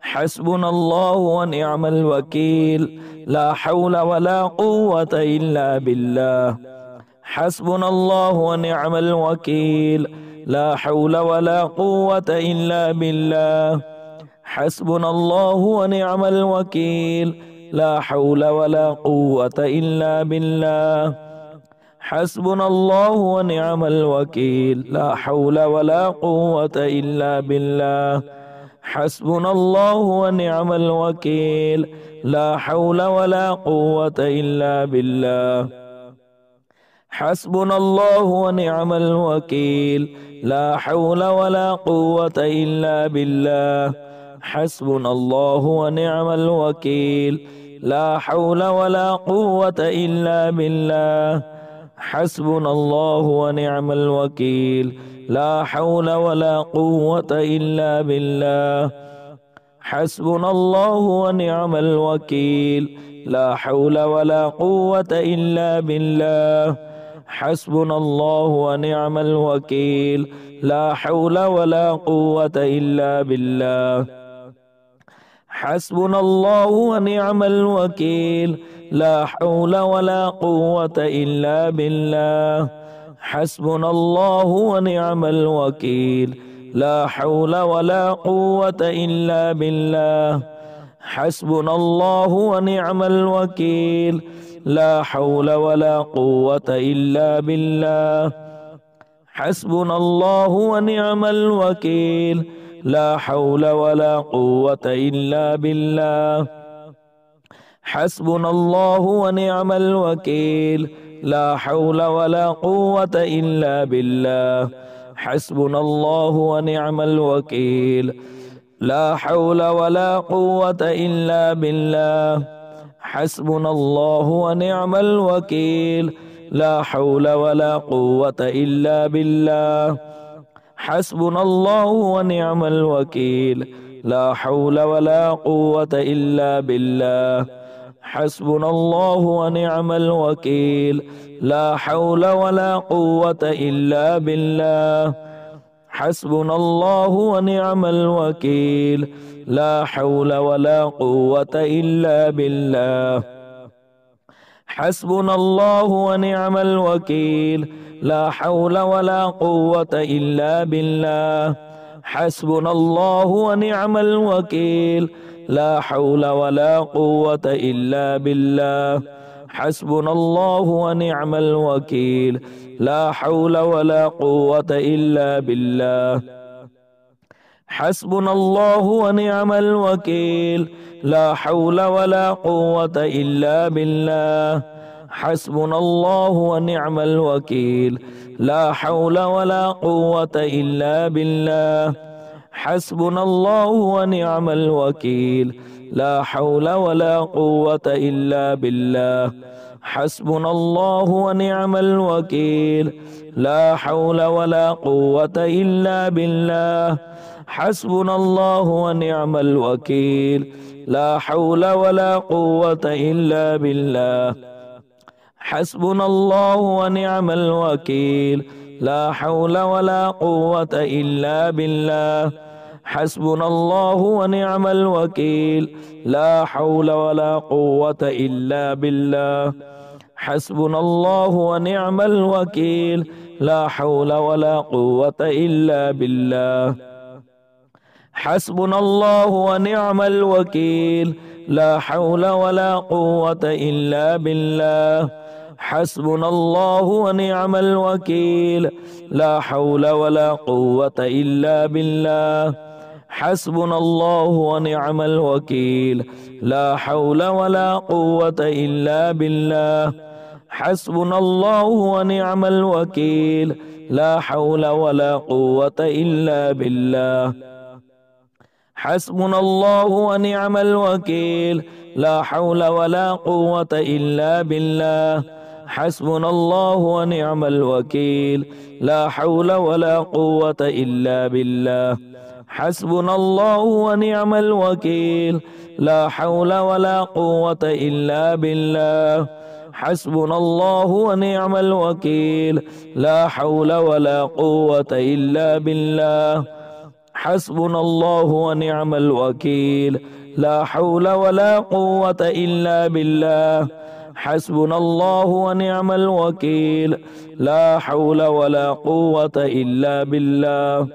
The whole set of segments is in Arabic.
حسبنا الله ونعم الوكيل لا حول ولا قوة إلا بالله حسبنا الله ونعم الوكيل لا حول ولا قوة إلا بالله حسبنا الله ونعم الوكيل لا حول ولا قوة إلا بالله حسبنا الله ونعم الوكيل لا حول ولا قوة إلا بالله حسبنا الله ونعم الوكيل لا حول ولا قوة إلا بالله حسبنا الله ونعم الوكيل لا حول ولا قوة إلا بالله حسبنا الله ونعم الوكيل لا حول ولا قوة إلا بالله حسبنا الله ونعم الوكيل لا حول ولا قوة إلا بالله حسبنا الله ونعم الوكيل لا حول ولا قوة إلا بالله حسبنا الله ونعم الوكيل لا حول ولا قوة إلا بالله حسبنا الله ونعم الوكيل لا حول ولا قوة إلا بالله حسبنا الله ونعم الوكيل لا حول ولا قوة إلا بالله حسبنا الله ونعم الوكيل لا حول ولا قوة إلا بالله حسبنا الله ونعم الوكيل لا حول ولا قوة إلا بالله حسبنا الله ونعم الوكيل لا حول ولا قوة إلا بالله حسبنا الله ونعم الوكيل لا حول ولا قوة إلا بالله حسبنا الله ونعم الوكيل لا حول ولا قوة إلا بالله حسبنا الله ونعم الوكيل لا حول ولا قوة إلا بالله حسبنا الله ونعم الوكيل لا حول ولا قوة إلا بالله حسبنا الله ونعم الوكيل لا حول ولا قوة إلا بالله حسبنا الله ونعم الوكيل لا حول ولا قوة إلا بالله حسبنا الله ونعم الوكيل لا حول ولا قوة إلا بالله حسبنا الله ونعم الوكيل لا حول ولا قوة إلا بالله حسبنا الله ونعم الوكيل لا حول ولا قوة إلا بالله حسبنا الله ونعم الوكيل لا حول ولا قوة إلا بالله حسبنا الله ونعم الوكيل لا حول ولا قوة إلا بالله حسبنا الله ونعم الوكيل لا حول ولا قوة إلا بالله حسبنا الله ونعم الوكيل لا حول ولا قوة إلا بالله حسبنا الله ونعم الوكيل لا حول ولا قوة إلا بالله حسبنا الله ونعم الوكيل لا حول ولا قوة إلا بالله حسبنا الله ونعم الوكيل لا حول ولا قوة إلا بالله حسبنا الله ونعم الوكيل لا حول ولا قوة إلا بالله حسبنا الله ونعم الوكيل لا حول ولا قوة إلا بالله حسبنا الله ونعم الوكيل لا حول ولا قوة إلا بالله حسبنا الله ونعم الوكيل لا حول ولا قوة إلا بالله حسبنا الله ونعم الوكيل لا حول ولا قوة إلا بالله حسبنا الله ونعم الوكيل لا حول ولا قوة إلا بالله حسبنا الله ونعم الوكيل لا حول ولا قوة إلا بالله حسبنا الله ونعم الوكيل لا حول ولا قوة إلا بالله حسبنا الله ونعم الوكيل لا حول ولا قوة إلا بالله حسبنا الله ونعم الوكيل لا حول ولا قوة إلا بالله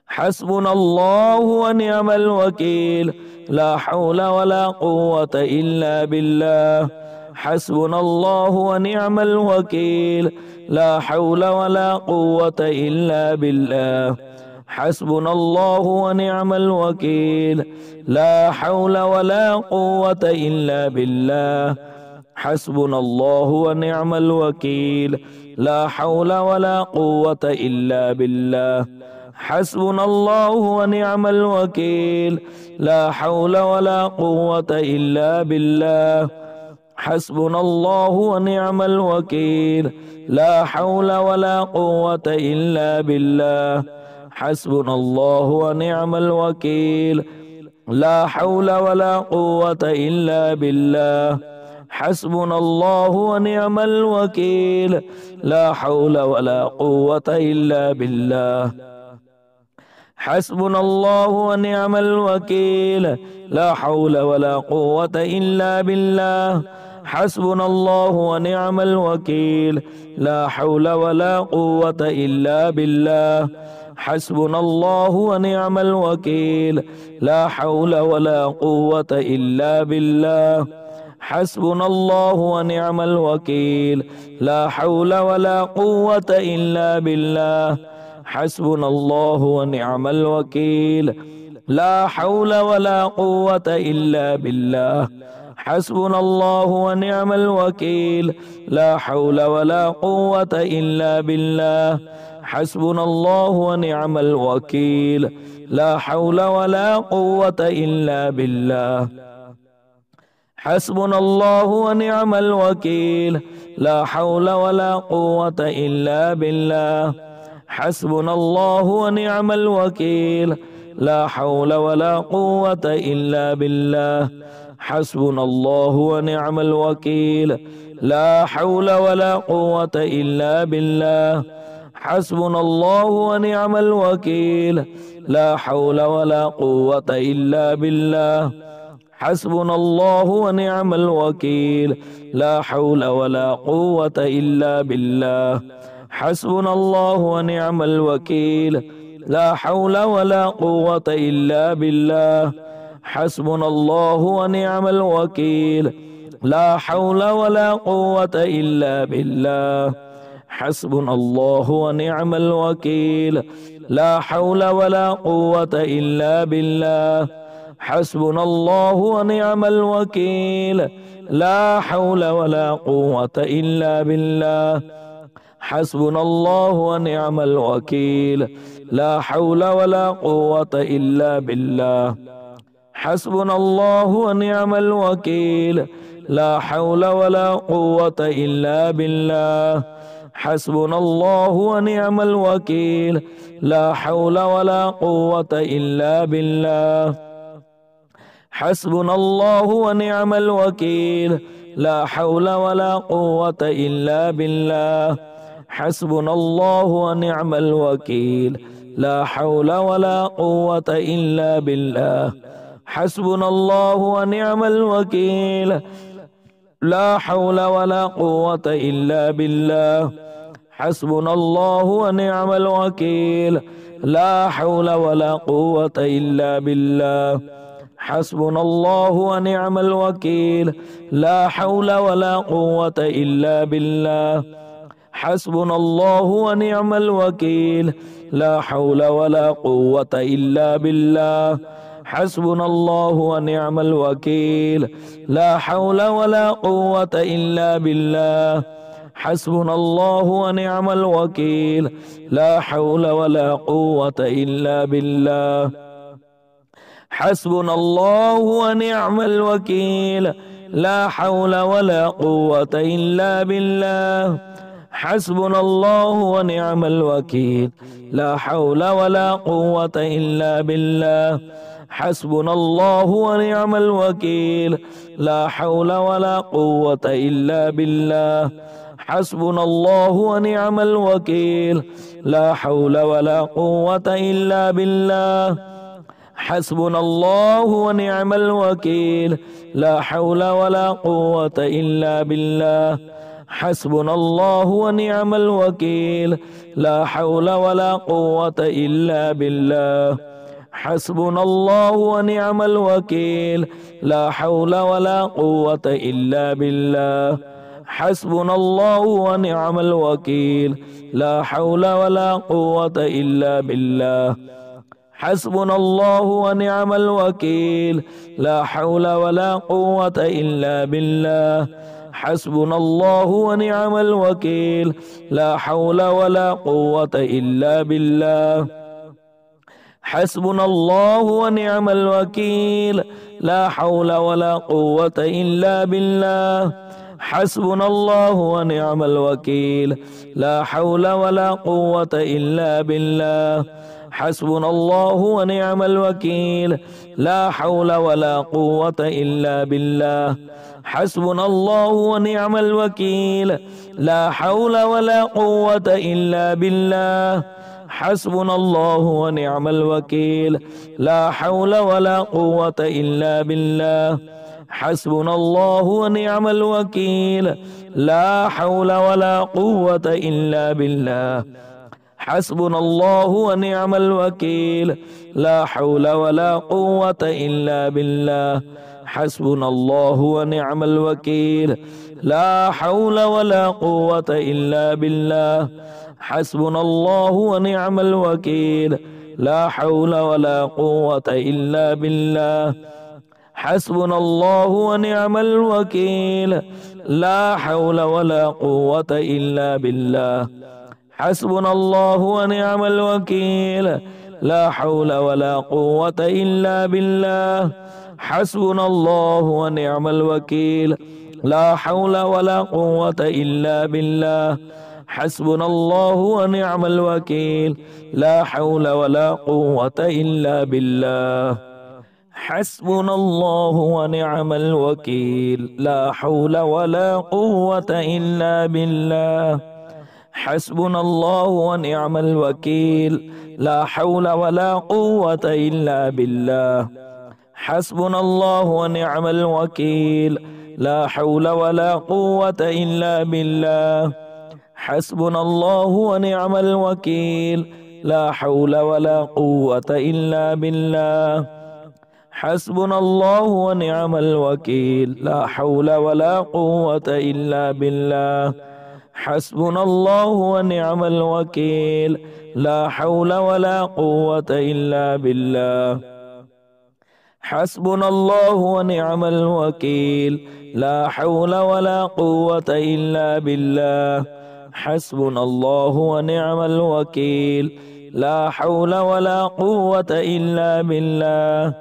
حسبنا الله ونعم الوكيل لا حول ولا قوة إلا بالله حسبنا الله ونعم الوكيل لا حول ولا قوة إلا بالله حسبنا الله ونعم الوكيل لا حول ولا قوة إلا بالله حسبنا الله ونعم الوكيل لا حول ولا قوة إلا بالله حسبنا الله ونعم الوكيل لا حول ولا قوة إلا بالله حسبنا الله ونعم الوكيل لا حول ولا قوة إلا بالله حسبنا الله ونعم الوكيل لا حول ولا قوة إلا بالله حسبنا الله ونعم الوكيل لا حول ولا قوة إلا بالله حسبنا الله ونعم الوكيل لا حول ولا قوة إلا بالله حسبنا الله ونعم الوكيل لا حول ولا قوة إلا بالله حسبنا الله ونعم الوكيل لا حول ولا قوة إلا بالله حسبنا الله ونعم الوكيل لا حول ولا قوة إلا بالله حسبنا الله ونعم الوكيل لا حول ولا قوة إلا بالله حسبنا الله ونعم الوكيل لا حول ولا قوة إلا بالله حسبنا الله ونعم الوكيل لا حول ولا قوة إلا بالله حسبنا الله ونعم الوكيل لا حول ولا قوة إلا بالله حسبنا الله ونعم الوكيل لا حول ولا قوة إلا بالله حسبنا الله ونعم الوكيل لا حول ولا قوة إلا بالله حسبنا الله ونعم الوكيل لا حول ولا قوة إلا بالله حسبنا الله ونعم الوكيل لا حول ولا قوة إلا بالله حسبنا الله ونعم الوكيل لا حول ولا قوة إلا بالله حسبنا الله ونعم الوكيل لا حول ولا قوة إلا بالله حسبنا الله ونعم الوكيل لا حول ولا قوة إلا بالله حسبنا الله ونعم الوكيل لا حول ولا قوة إلا بالله حسبنا الله ونعم الوكيل لا حول ولا قوة إلا بالله حسبنا الله ونعم الوكيل لا حول ولا قوة إلا بالله حسبنا الله ونعم الوكيل لا حول ولا قوة إلا بالله حسبنا الله ونعم الوكيل لا حول ولا قوة إلا بالله حسبنا الله ونعم الوكيل لا حول ولا قوة إلا بالله حسبنا الله ونعم الوكيل لا حول ولا قوة إلا بالله حسبنا الله ونعم الوكيل لا حول ولا قوة إلا بالله حسبنا الله ونعم الوكيل لا حول ولا قوة إلا بالله حسبنا الله ونعم الوكيل لا حول ولا قوة إلا بالله حسبنا الله ونعم الوكيل لا حول ولا قوة إلا بالله حسبنا الله ونعم الوكيل لا حول ولا قوة إلا بالله حسبنا الله ونعم الوكيل لا حول ولا قوة إلا بالله حسبنا الله ونعم الوكيل لا حول ولا قوة إلا بالله حسبنا الله ونعم الوكيل لا حول ولا قوة إلا بالله حسبنا الله ونعم الوكيل لا حول ولا قوة إلا بالله حسبنا الله ونعم الوكيل لا حول ولا قوة إلا بالله حسبنا الله ونعم الوكيل لا حول ولا قوة إلا بالله حسبنا الله ونعم الوكيل لا حول ولا قوة إلا بالله حسبنا الله ونعم الوكيل لا حول ولا قوة إلا بالله حسبنا الله ونعم الوكيل لا حول ولا قوة إلا بالله حسبنا الله ونعم الوكيل لا حول ولا قوة إلا بالله حسبنا الله ونعم الوكيل لا حول ولا قوة إلا بالله حسبنا الله ونعم الوكيل لا حول ولا قوة إلا بالله حسبنا الله ونعم الوكيل لا حول ولا قوة إلا بالله حسبنا الله ونعم الوكيل لا حول ولا قوة إلا بالله حسبنا الله ونعم الوكيل لا حول ولا قوة إلا بالله حسبنا الله ونعم الوكيل لا حول ولا قوة إلا بالله حسبنا الله ونعم الوكيل لا حول ولا قوة إلا بالله حسبنا الله ونعم الوكيل لا حول ولا قوة إلا بالله حسبنا الله ونعم الوكيل لا حول ولا قوة إلا بالله حسبنا الله ونعم الوكيل لا حول ولا قوة إلا بالله حسبنا الله ونعم الوكيل لا حول ولا قوة إلا بالله حسبنا الله ونعم الوكيل لا حول ولا قوة إلا بالله حسبنا الله ونعم الوكيل لا حول ولا قوة إلا بالله حسبنا الله ونعم الوكيل لا حول ولا قوة إلا بالله حسبنا الله ونعم الوكيل لا حول ولا قوة إلا بالله حسبنا الله ونعم الوكيل لا حول ولا قوة إلا بالله حسبنا الله ونعم الوكيل لا حول ولا قوة إلا بالله حسبنا الله ونعم الوكيل لا حول ولا قوة إلا بالله حسبنا الله ونعم الوكيل لا حول ولا قوة إلا بالله حسبنا الله ونعم الوكيل لا حول ولا قوة إلا بالله حسبنا الله ونعم الوكيل لا حول ولا قوة إلا بالله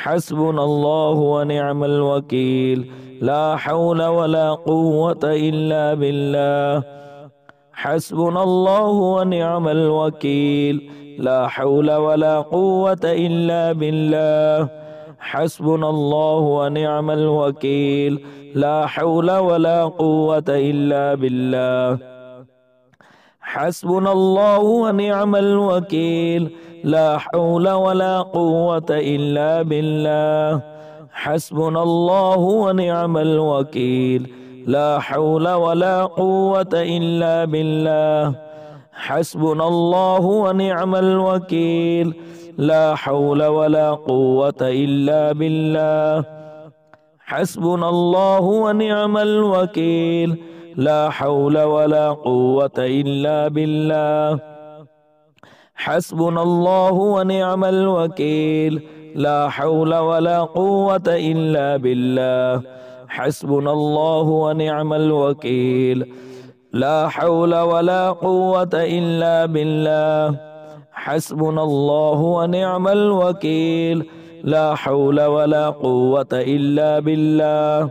حسبنا الله ونعم الوكيل لا حول ولا قوة إلا بالله حسبنا الله ونعم الوكيل لا حول ولا قوة إلا بالله حسبنا الله ونعم الوكيل لا حول ولا قوة إلا بالله حسبنا الله ونعم الوكيل لا حول ولا قوة إلا بالله حسبنا الله ونعم الوكيل لا حول ولا قوة إلا بالله حسبنا الله ونعم الوكيل لا حول ولا قوة إلا بالله حسبنا الله ونعم الوكيل لا حول ولا قوة إلا بالله حسبنا الله ونعم الوكيل لا حول ولا قوة إلا بالله حسبنا الله ونعم الوكيل لا حول ولا قوة إلا بالله حسبنا الله ونعم الوكيل لا حول ولا قوة إلا بالله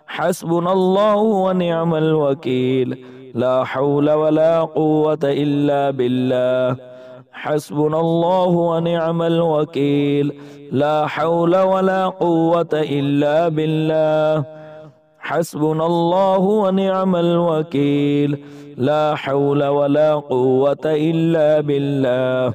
حسبنا الله ونعم الوكيل لا حول ولا قوة إلا بالله حسبنا الله ونعم الوكيل لا حول ولا قوة إلا بالله حسبنا الله ونعم الوكيل لا حول ولا قوة إلا بالله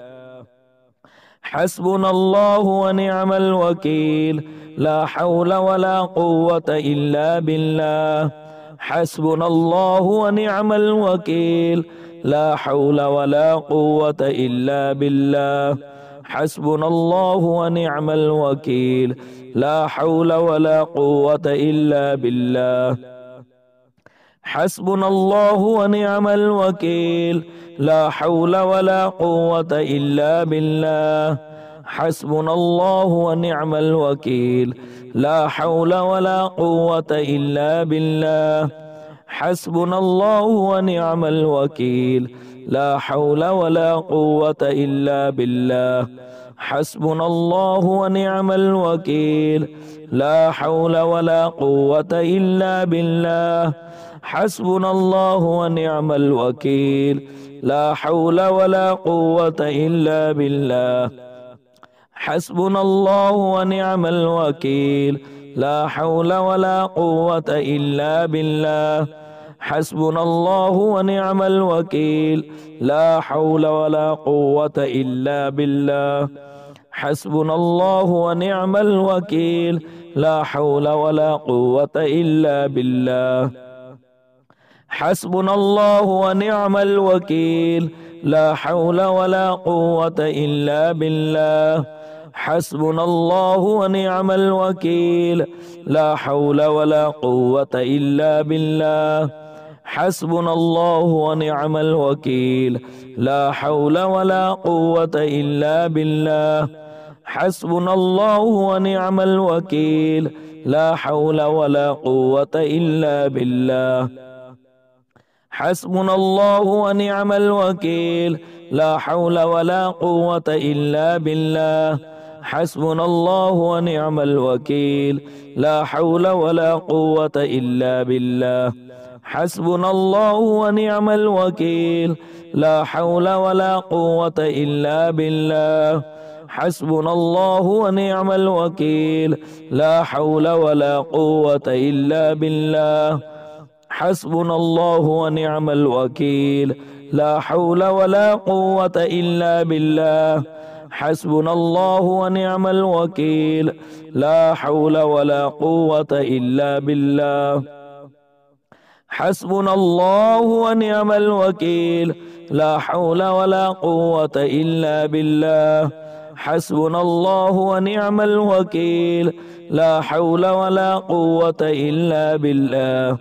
حسبنا الله ونعم الوكيل لا حول ولا قوة إلا بالله حسبنا الله ونعم الوكيل لا حول ولا قوة إلا بالله حسبنا الله ونعم الوكيل لا حول ولا قوة إلا بالله حسبنا الله ونعم الوكيل لا حول ولا قوة إلا بالله حسبنا الله ونعم الوكيل لا حول ولا قوة إلا بالله حسبنا الله ونعم الوكيل لا حول ولا قوة إلا بالله حسبنا الله ونعم الوكيل لا حول ولا قوة إلا بالله حسبنا الله ونعم الوكيل لا حول ولا قوة إلا بالله حسبنا الله ونعم الوكيل لا حول ولا قوة إلا بالله حسبنا الله ونعم الوكيل لا حول ولا قوة إلا بالله حسبنا الله ونعم الوكيل لا حول ولا قوة إلا بالله حسبنا الله ونعم الوكيل لا حول ولا قوة إلا بالله حسبنا الله ونعم الوكيل لا حول ولا قوة إلا بالله حسبنا الله ونعم الوكيل لا حول ولا قوة إلا بالله حسبنا الله ونعم الوكيل لا حول ولا قوة إلا بالله حسبنا الله ونعم الوكيل لا حول ولا قوة إلا بالله حسبنا الله ونعم الوكيل لا حول ولا قوة إلا بالله حسبنا الله ونعم الوكيل لا حول ولا قوة إلا بالله حسبنا الله ونعم الوكيل لا حول ولا قوة إلا بالله حسبنا الله ونعم الوكيل لا حول ولا قوة إلا بالله حسبنا الله ونعم الوكيل لا حول ولا قوة إلا بالله حسبنا الله ونعم الوكيل لا حول ولا قوة إلا بالله حسبنا الله ونعم الوكيل لا حول ولا قوة إلا بالله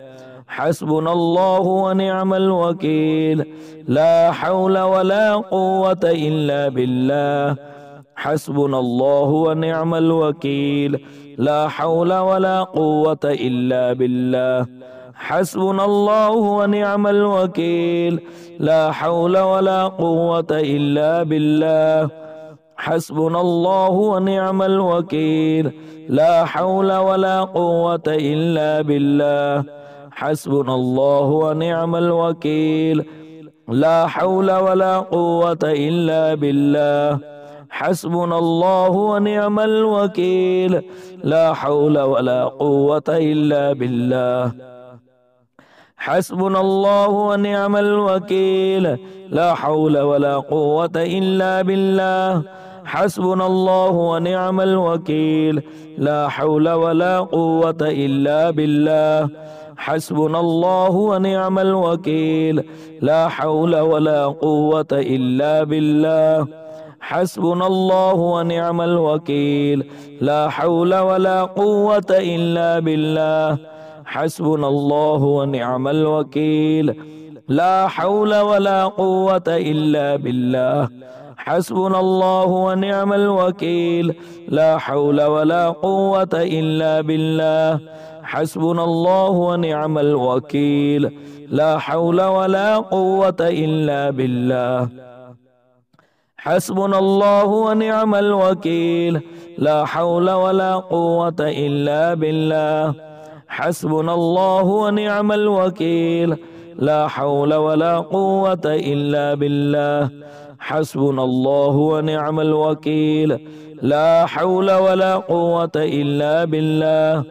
حسبنا الله ونعم الوكيل لا حول ولا قوة إلا بالله حسبنا الله ونعم الوكيل لا حول ولا قوة إلا بالله حسبنا الله ونعم الوكيل لا حول ولا قوة إلا بالله حسبنا الله ونعم الوكيل لا حول ولا قوة إلا بالله حسبنا الله ونعم الوكيل لا حول ولا قوة إلا بالله حسبنا الله ونعم الوكيل لا حول ولا قوة إلا بالله حسبنا الله ونعم الوكيل لا حول ولا قوة إلا بالله حسبنا الله ونعم الوكيل لا حول ولا قوة إلا بالله حسبنا الله ونعم الوكيل لا حول ولا قوة إلا بالله حسبنا الله ونعم الوكيل لا حول ولا قوة إلا بالله حسبنا الله ونعم الوكيل لا حول ولا قوة إلا بالله حسبنا الله ونعم الوكيل لا حول ولا قوة إلا بالله حسبنا الله ونعم الوكيل لا حول ولا قوة إلا بالله حسبنا الله ونعم الوكيل لا حول ولا قوة إلا بالله حسبنا الله ونعم الوكيل لا حول ولا قوة إلا بالله حسبنا الله ونعم الوكيل لا حول ولا قوة إلا بالله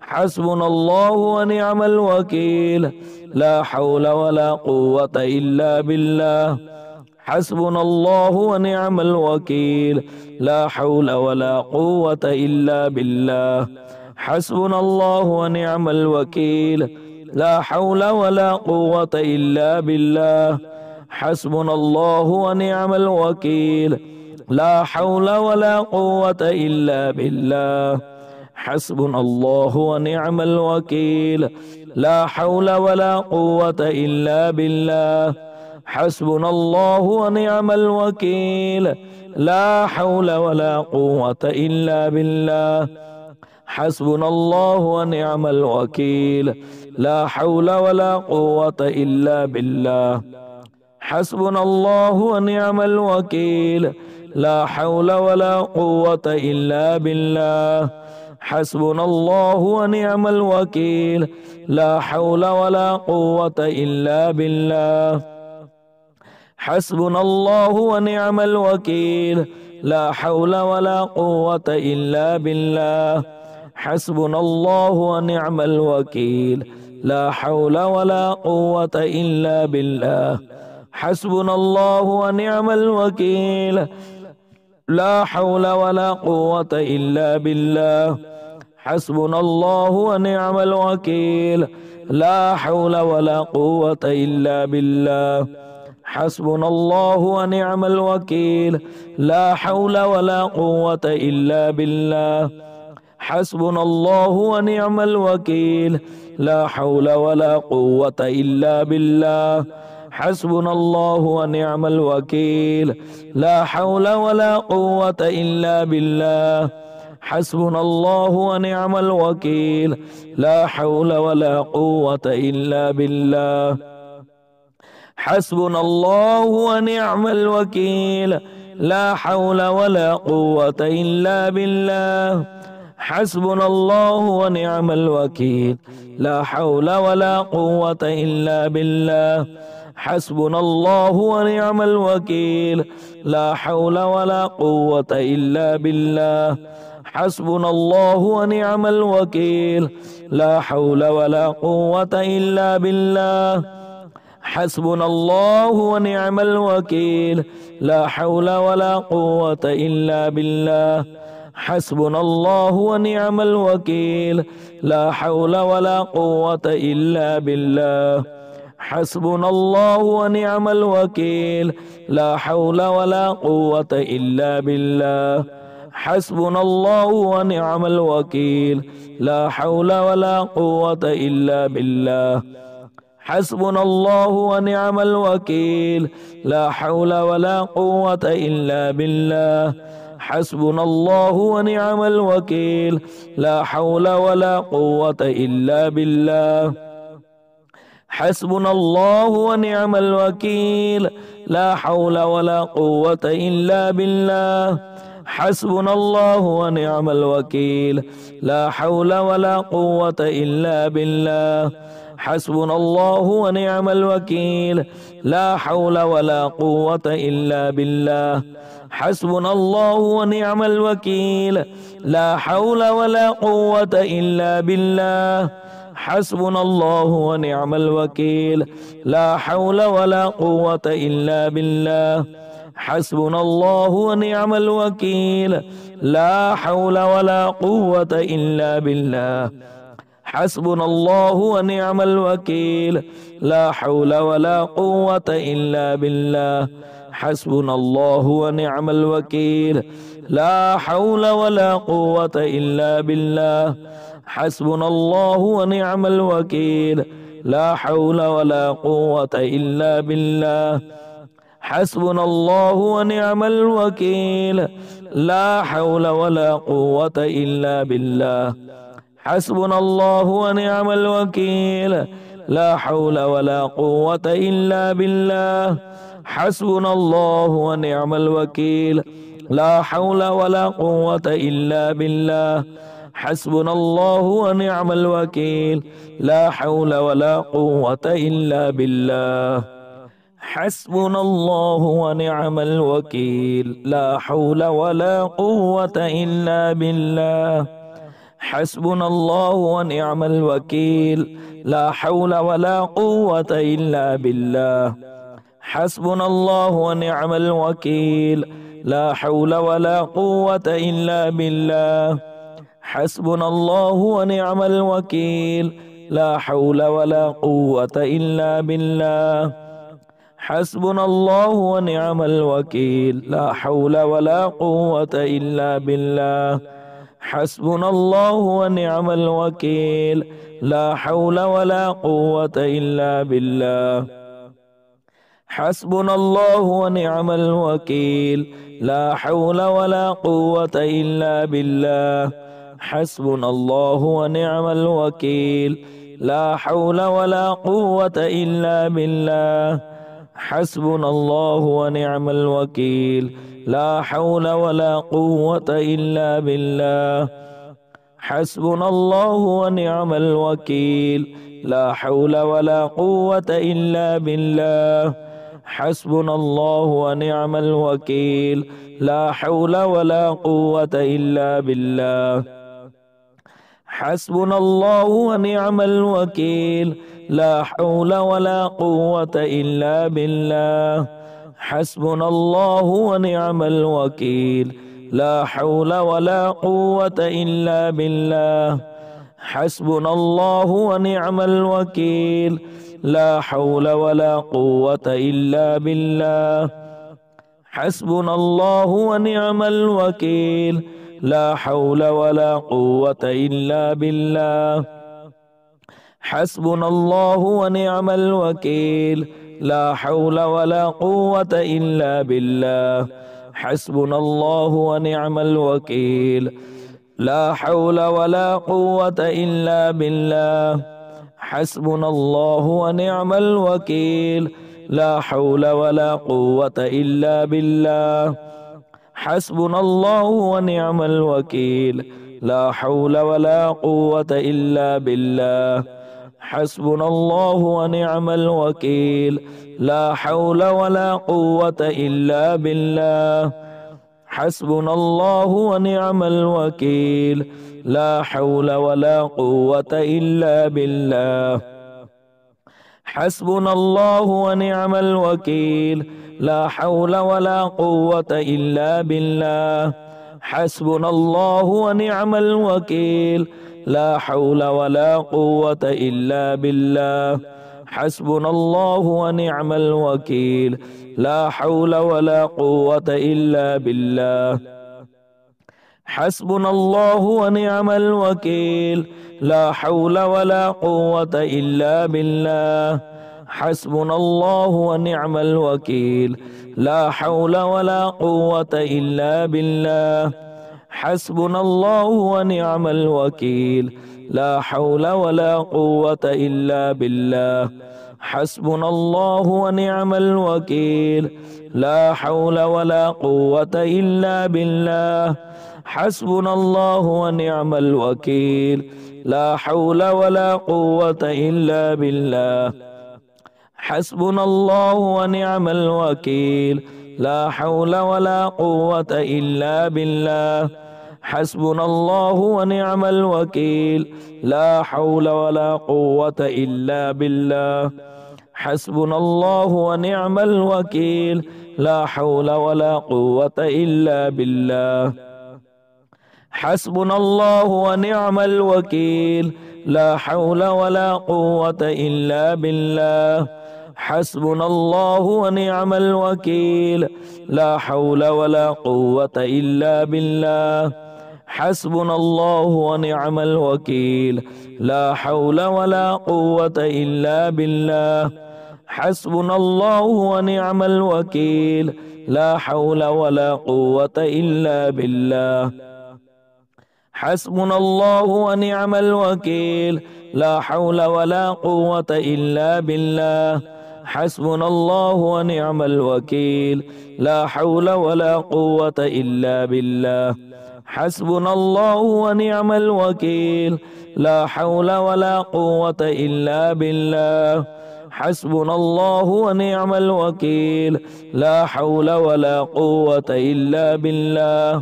حسبنا الله ونعم الوكيل لا حول ولا قوة إلا بالله حسبنا الله ونعم الوكيل لا حول ولا قوة إلا بالله حسبنا الله ونعم الوكيل لا حول ولا قوة إلا بالله حسبنا الله ونعم الوكيل لا حول ولا قوة إلا بالله حسبنا الله ونعم الوكيل لا حول ولا قوة إلا بالله حسبنا الله ونعم الوكيل لا حول ولا قوة إلا بالله حسبنا الله ونعم الوكيل لا حول ولا قوة إلا بالله حسبنا الله ونعم الوكيل لا حول ولا قوة إلا بالله حسبنا الله ونعم الوكيل لا حول ولا قوة إلا بالله حسبنا الله ونعم الوكيل لا حول ولا قوة إلا بالله حسبنا الله ونعم الوكيل لا حول ولا قوة إلا بالله حسبنا الله ونعم الوكيل لا حول ولا قوة إلا بالله حسبنا الله ونعم الوكيل لا حول ولا قوة إلا بالله حسبنا الله ونعم الوكيل لا حول ولا قوة إلا بالله حسبنا الله ونعم الوكيل لا حول ولا قوة إلا بالله حسبنا الله ونعم الوكيل لا حول ولا قوة إلا بالله حسبنا الله ونعم الوكيل لا حول ولا قوة إلا بالله حسبنا الله ونعم الوكيل لا حول ولا قوة إلا بالله حسبنا الله ونعم الوكيل لا حول ولا قوة إلا بالله حسبنا الله ونعم الوكيل لا حول ولا قوة إلا بالله حسبنا الله ونعم الوكيل لا حول ولا قوة إلا بالله حسبنا الله ونعم الوكيل لا حول ولا قوة إلا بالله حسبنا الله ونعم الوكيل لا حول ولا قوة إلا بالله حسبنا الله ونعم الوكيل لا حول ولا قوة إلا بالله حسبنا الله ونعم الوكيل لا حول ولا قوة إلا بالله حسبنا الله ونعم الوكيل لا حول ولا قوة إلا بالله حسبنا الله ونعم الوكيل لا حول ولا قوة إلا بالله حسبنا الله ونعم الوكيل لا حول ولا قوة إلا بالله حسبنا الله ونعم الوكيل لا حول ولا قوة إلا بالله حسبنا الله ونعم الوكيل لا حول ولا قوة إلا بالله حسبنا الله ونعم الوكيل لا حول ولا قوة إلا بالله حسبنا الله ونعم الوكيل لا حول ولا قوة إلا بالله حسبنا الله ونعم الوكيل لا حول ولا قوة إلا بالله حسبنا الله ونعم الوكيل لا حول ولا قوة إلا بالله حسبنا الله ونعم الوكيل لا حول ولا قوة إلا بالله حسبنا الله ونعم الوكيل لا حول ولا قوة إلا بالله حسبنا الله ونعم الوكيل لا حول ولا قوة إلا بالله حسبنا الله ونعم الوكيل لا حول ولا قوة إلا بالله حسبنا الله ونعم الوكيل لا حول ولا قوة إلا بالله حسبنا الله ونعم الوكيل لا حول ولا قوة إلا بالله حسبنا الله ونعم الوكيل لا حول ولا قوة إلا بالله حسبنا الله ونعم الوكيل لا حول ولا قوة إلا بالله حسبنا الله ونعم الوكيل لا حول ولا قوة إلا بالله حسبنا الله ونعم الوكيل لا حول ولا قوة إلا بالله حسبنا الله ونعم الوكيل لا حول ولا قوة إلا بالله حسبنا الله ونعم الوكيل لا حول ولا قوة إلا بالله حسبنا الله ونعم الوكيل لا حول ولا قوة إلا بالله حسبنا الله ونعم الوكيل لا حول ولا قوة إلا بالله حسبنا الله ونعم الوكيل لا حول ولا قوة إلا بالله حسبنا الله ونعم الوكيل لا حول ولا قوة إلا بالله حسبنا الله ونعم الوكيل لا حول ولا قوة إلا بالله حسبنا الله ونعم الوكيل لا حول ولا قوة إلا بالله حسبنا الله ونعم الوكيل لا حول ولا قوة إلا بالله حسبنا الله ونعم الوكيل لا حول ولا قوة إلا بالله حسبنا الله ونعم الوكيل لا حول ولا قوة إلا بالله حسبنا الله ونعم الوكيل لا حول ولا قوة إلا بالله حسبنا الله ونعم الوكيل لا حول ولا قوة إلا بالله حسبنا الله ونعم الوكيل لا حول ولا قوة إلا بالله حسبنا الله ونعم الوكيل لا حول ولا قوة إلا بالله حسبنا الله ونعم الوكيل لا حول ولا قوة إلا بالله حسبنا الله ونعم الوكيل لا حول ولا قوة إلا بالله حسبنا الله ونعم الوكيل لا حول ولا قوة إلا بالله حسبنا الله ونعم الوكيل لا حول ولا قوة إلا بالله حسبنا الله ونعم الوكيل لا حول ولا قوة إلا بالله حسبنا الله ونعم الوكيل لا حول ولا قوة إلا بالله حسبنا الله ونعم الوكيل لا حول ولا قوة إلا بالله حسبنا الله ونعم الوكيل لا حول ولا قوة إلا بالله حسبنا الله ونعم الوكيل لا حول ولا قوة إلا بالله حسبنا الله ونعم الوكيل لا حول ولا قوة إلا بالله حسبنا الله ونعم الوكيل لا حول ولا قوة إلا بالله حسبنا الله ونعم الوكيل لا حول ولا قوة إلا بالله حسبنا الله ونعم الوكيل لا حول ولا قوة إلا بالله حسبنا الله ونعم الوكيل لا حول ولا قوة إلا بالله حسبنا الله ونعم الوكيل لا حول ولا قوة إلا بالله حسبنا الله ونعم الوكيل لا حول ولا قوة إلا بالله حسبنا الله ونعم الوكيل لا حول ولا قوة إلا بالله حسبنا الله ونعم الوكيل لا حول ولا قوة إلا بالله حسبنا الله ونعم الوكيل لا حول ولا قوة إلا بالله حسبنا الله ونعم الوكيل لا حول ولا قوة إلا بالله حسبنا الله ونعم الوكيل لا حول ولا قوة إلا بالله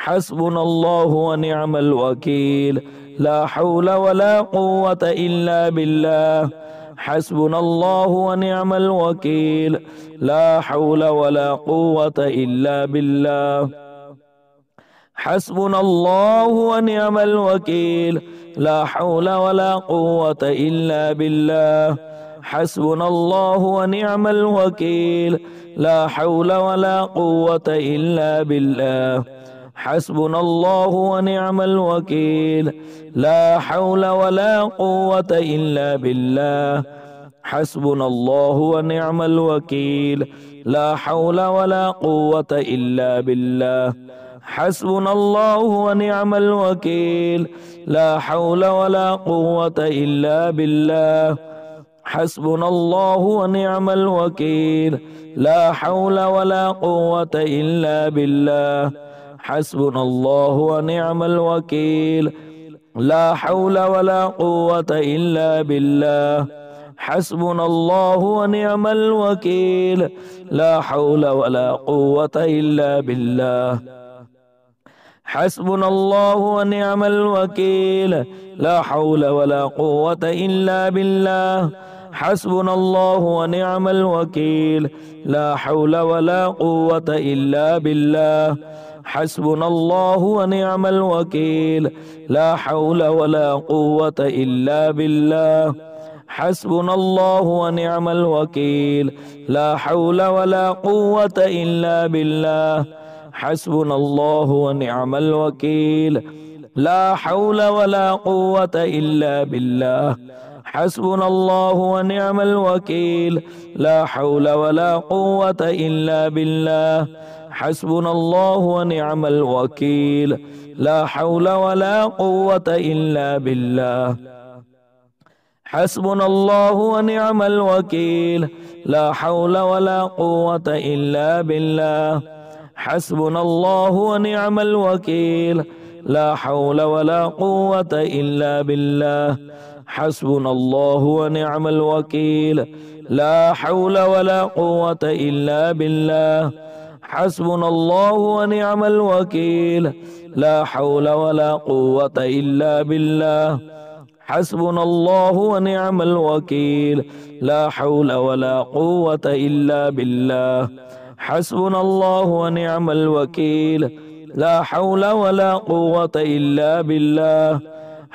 حسبنا الله ونعم الوكيل لا حول ولا قوة إلا بالله حسبنا الله ونعم الوكيل لا حول ولا قوة إلا بالله حسبنا الله ونعم الوكيل لا حول ولا قوة إلا بالله حسبنا الله ونعم الوكيل لا حول ولا قوة إلا بالله حسبنا الله ونعم الوكيل لا حول ولا قوة إلا بالله حسبنا الله ونعم الوكيل لا حول ولا قوة إلا بالله حسبنا الله ونعم الوكيل لا حول ولا قوة إلا بالله حسبنا الله ونعم الوكيل لا حول ولا قوة إلا بالله حسبنا الله ونعم الوكيل لا حول ولا قوة إلا بالله حسبنا الله ونعم الوكيل لا حول ولا قوة إلا بالله حسبنا الله ونعم الوكيل لا حول ولا قوة إلا بالله حسبنا الله ونعم الوكيل لا حول ولا قوة إلا بالله حسبنا الله ونعم الوكيل لا حول ولا قوة إلا بالله حسبنا الله ونعم الوكيل لا حول ولا قوة إلا بالله حسبنا الله ونعم الوكيل لا حول ولا قوة إلا بالله حسبنا الله ونعم الوكيل لا حول ولا قوة إلا بالله حسبنا الله ونعم الوكيل لا حول ولا قوة إلا بالله حسبنا الله ونعم الوكيل لا حول ولا قوة إلا بالله حسبنا الله ونعم الوكيل لا حول ولا قوة إلا بالله حسبنا الله ونعم الوكيل لا حول ولا قوة إلا بالله حسبنا الله ونعم الوكيل لا حول ولا قوة إلا بالله حسبنا الله ونعم الوكيل لا حول ولا قوة إلا بالله حسبنا الله ونعم الوكيل لا حول ولا قوة إلا بالله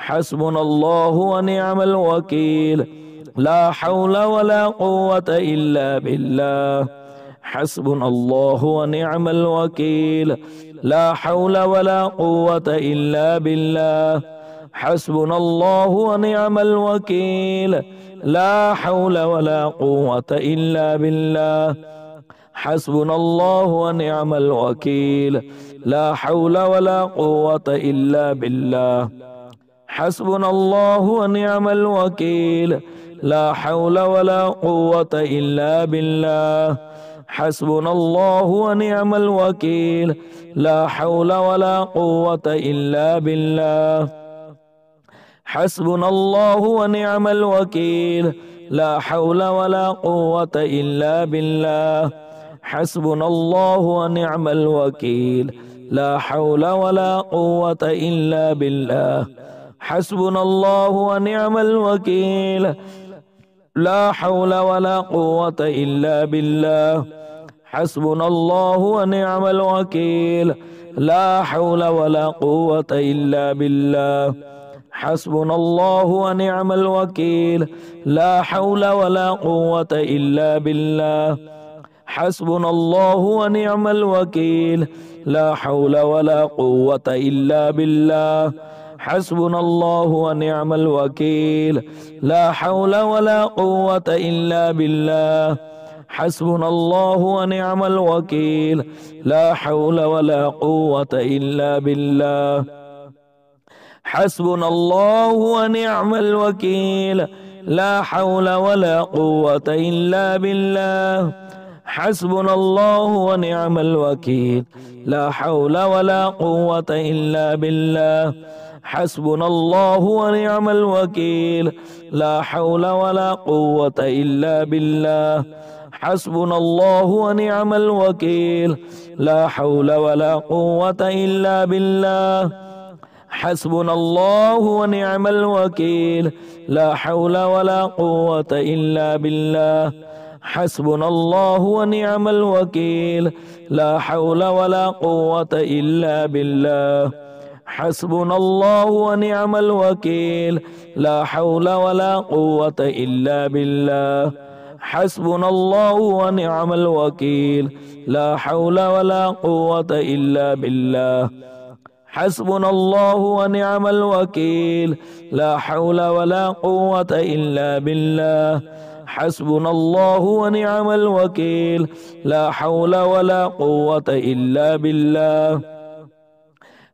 حسبنا الله ونعم الوكيل لا حول ولا قوة إلا بالله حسبنا الله ونعم الوكيل لا حول ولا قوة إلا بالله حسبنا الله ونعم الوكيل لا حول ولا قوة إلا بالله حسبنا الله ونعم الوكيل لا حول ولا قوة إلا بالله حسبنا الله ونعم الوكيل لا حول ولا قوة إلا بالله حسبنا الله ونعم الوكيل لا حول ولا قوة إلا بالله حسبنا الله ونعم الوكيل لا حول ولا قوة إلا بالله حسبنا الله ونعم الوكيل لا حول ولا قوة إلا بالله حسبنا الله ونعم الوكيل لا حول ولا قوة إلا بالله حسبنا الله ونعم الوكيل لا حول ولا قوة إلا بالله حسبنا الله ونعم الوكيل لا حول ولا قوة إلا بالله حسبنا الله ونعم الوكيل لا حول ولا قوة إلا بالله حسبنا الله ونعم الوكيل لا حول ولا قوة إلا بالله حسبنا الله ونعم الوكيل لا حول ولا قوة إلا بالله حسبنا الله ونعم الوكيل لا حول ولا قوة إلا بالله حسبنا الله ونعم الوكيل لا حول ولا قوة إلا بالله حسبنا الله ونعم الوكيل لا حول ولا قوة إلا بالله حسبنا الله ونعم الوكيل لا حول ولا قوة إلا بالله حسبنا الله ونعم الوكيل لا حول ولا قوة إلا بالله حسبنا الله ونعم الوكيل لا حول ولا قوة إلا بالله حسبنا الله ونعم الوكيل لا حول ولا قوة إلا بالله حسبنا الله ونعم الوكيل لا حول ولا قوة إلا بالله حسبنا الله ونعم الوكيل لا حول ولا قوة إلا بالله حسبنا الله ونعم الوكيل لا حول ولا قوة إلا بالله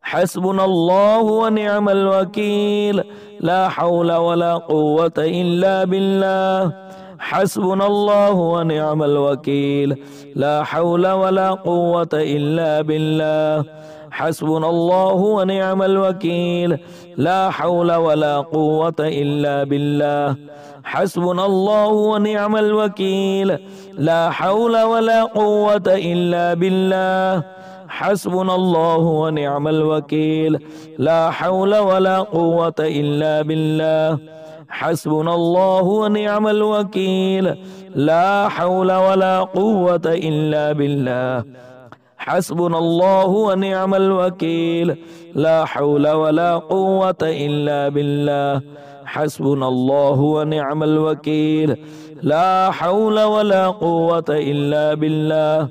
حسبنا الله ونعم الوكيل لا حول ولا قوة إلا بالله حسبنا الله ونعم الوكيل لا حول ولا قوة إلا بالله حسبنا الله ونعم الوكيل لا حول ولا قوة إلا بالله حسبنا الله ونعم الوكيل لا حول ولا قوة إلا بالله حسبنا الله ونعم الوكيل لا حول ولا قوة إلا بالله حسبنا الله ونعم الوكيل لا حول ولا قوة إلا بالله حسبنا الله ونعم الوكيل لا حول ولا قوة إلا بالله حسبنا الله ونعم الوكيل لا حول ولا قوة إلا بالله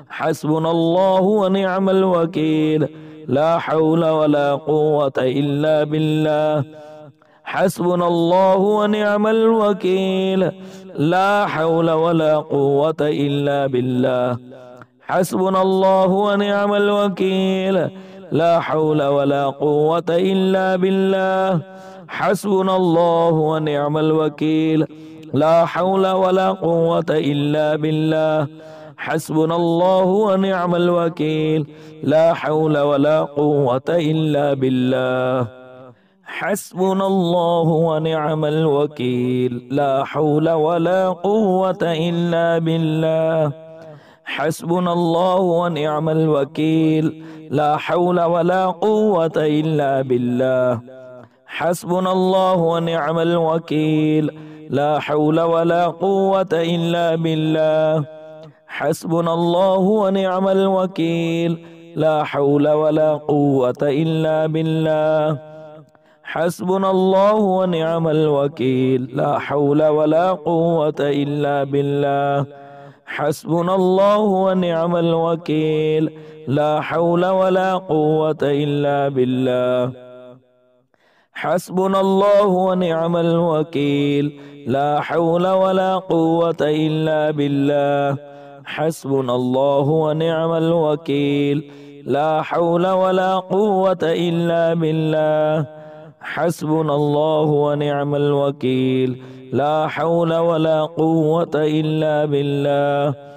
حسبنا الله ونعم الوكيل لا حول ولا قوة إلا بالله حسبنا الله ونعم الوكيل لا حول ولا قوة إلا بالله حسبنا الله ونعم الوكيل لا حول ولا قوة إلا بالله حسبنا الله ونعم الوكيل لا حول ولا قوة إلا بالله حسبنا الله ونعم الوكيل لا حول ولا قوة إلا بالله حسبنا الله ونعم الوكيل لا حول ولا قوة إلا بالله حسبنا الله ونعم الوكيل لا حول ولا قوة إلا بالله حسبنا الله ونعم الوكيل لا حول ولا قوة إلا بالله حسبنا الله ونعم الوكيل لا حول ولا قوة إلا بالله حسبنا الله ونعم الوكيل لا حول ولا قوة إلا بالله حسبنا الله ونعم الوكيل لا حول ولا قوة إلا بالله حسبنا الله ونعم الوكيل لا حول ولا قوة إلا بالله حسبنا الله ونعم الوكيل لا حول ولا قوة إلا بالله حسبنا الله ونعم الوكيل لا حول ولا قوة إلا بالله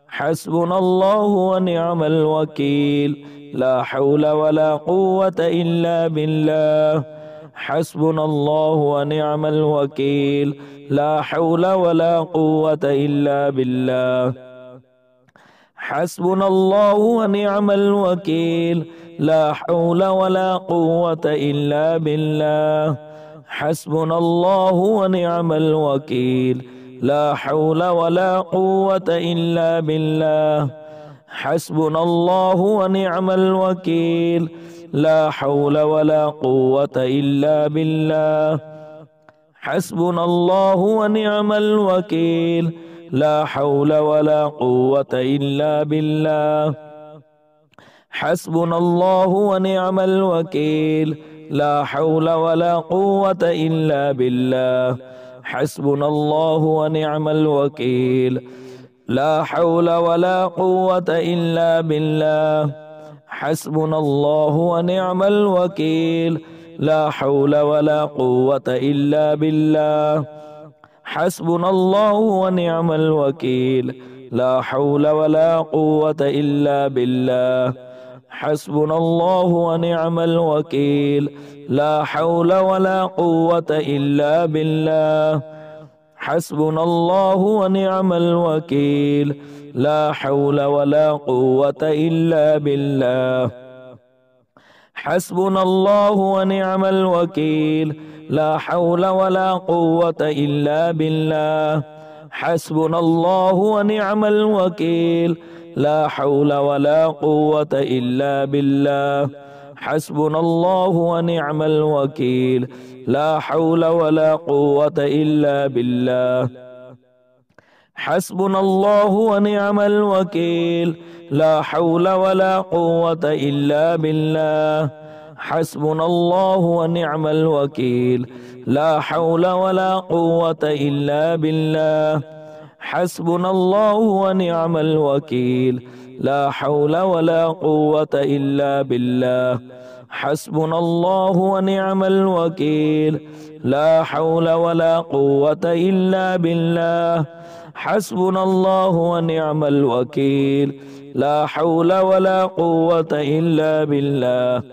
حسبنا الله ونعم الوكيل لا حول ولا قوة إلا بالله حسبنا الله ونعم الوكيل لا حول ولا قوة إلا بالله حسبنا الله ونعم الوكيل لا حول ولا قوة إلا بالله حسبنا الله ونعم الوكيل لا حول ولا قوة إلا بالله حسبنا الله ونعم الوكيل لا حول ولا قوة إلا بالله حسبنا الله ونعم الوكيل لا حول ولا قوة إلا بالله حسبنا الله ونعم الوكيل لا حول ولا قوة إلا بالله حسبنا الله ونعم الوكيل لا حول ولا قوة إلا بالله حسبنا الله ونعم الوكيل لا حول ولا قوة إلا بالله حسبنا الله ونعم الوكيل لا حول ولا قوة إلا بالله حسبنا الله ونعم الوكيل لا حول ولا قوة إلا بالله حسبنا الله ونعم الوكيل لا حول ولا قوة إلا بالله حسبنا الله ونعم الوكيل لا حول ولا قوة إلا بالله حسبنا الله ونعم الوكيل لا حول ولا قوة إلا بالله حسبنا الله ونعم الوكيل لا حول ولا قوة إلا بالله حسبنا الله ونعم الوكيل لا حول ولا قوة إلا بالله حسبنا الله ونعم الوكيل لا حول ولا قوة إلا بالله حسبنا الله ونعم الوكيل لا حول ولا قوة إلا بالله حسبنا الله ونعم الوكيل لا حول ولا قوة إلا بالله حسبنا الله ونعم الوكيل لا حول ولا قوة إلا بالله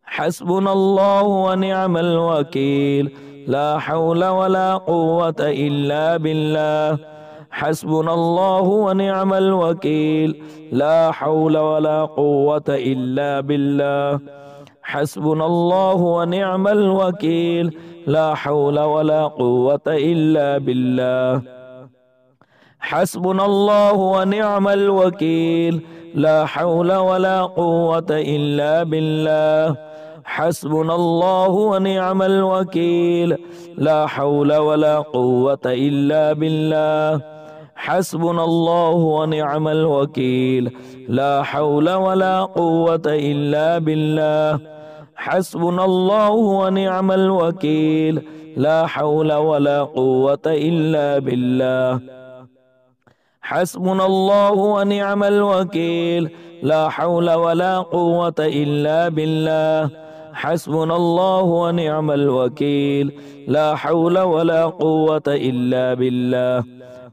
حسبنا الله ونعم الوكيل لا حول ولا قوة إلا بالله حسبنا الله ونعم الوكيل لا حول ولا قوة إلا بالله حسبنا الله ونعم الوكيل لا حول ولا قوة إلا بالله حسبنا الله ونعم الوكيل لا حول ولا قوة إلا بالله حسبنا الله ونعم الوكيل لا حول ولا قوة إلا بالله حسبنا الله ونعم الوكيل لا حول ولا قوة إلا بالله حسبنا الله ونعم الوكيل لا حول ولا قوة إلا بالله حسبنا الله ونعم الوكيل لا حول ولا قوة إلا بالله حسبنا الله ونعم الوكيل لا حول ولا قوة إلا بالله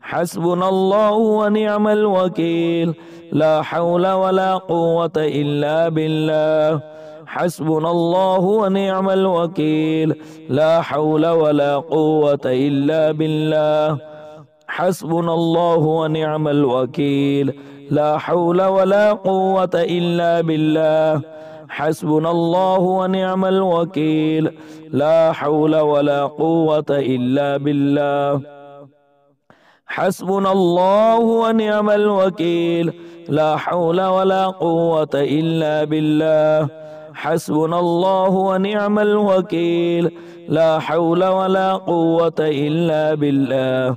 حسبنا الله ونعم الوكيل لا حول ولا قوة إلا بالله حسبنا الله ونعم الوكيل لا حول ولا قوة إلا بالله حسبنا الله ونعم الوكيل لا حول ولا قوة إلا بالله حسبنا الله ونعم الوكيل لا حول ولا قوة إلا بالله حسبنا الله ونعم الوكيل لا حول ولا قوة إلا بالله حسبنا الله ونعم الوكيل لا حول ولا قوة إلا بالله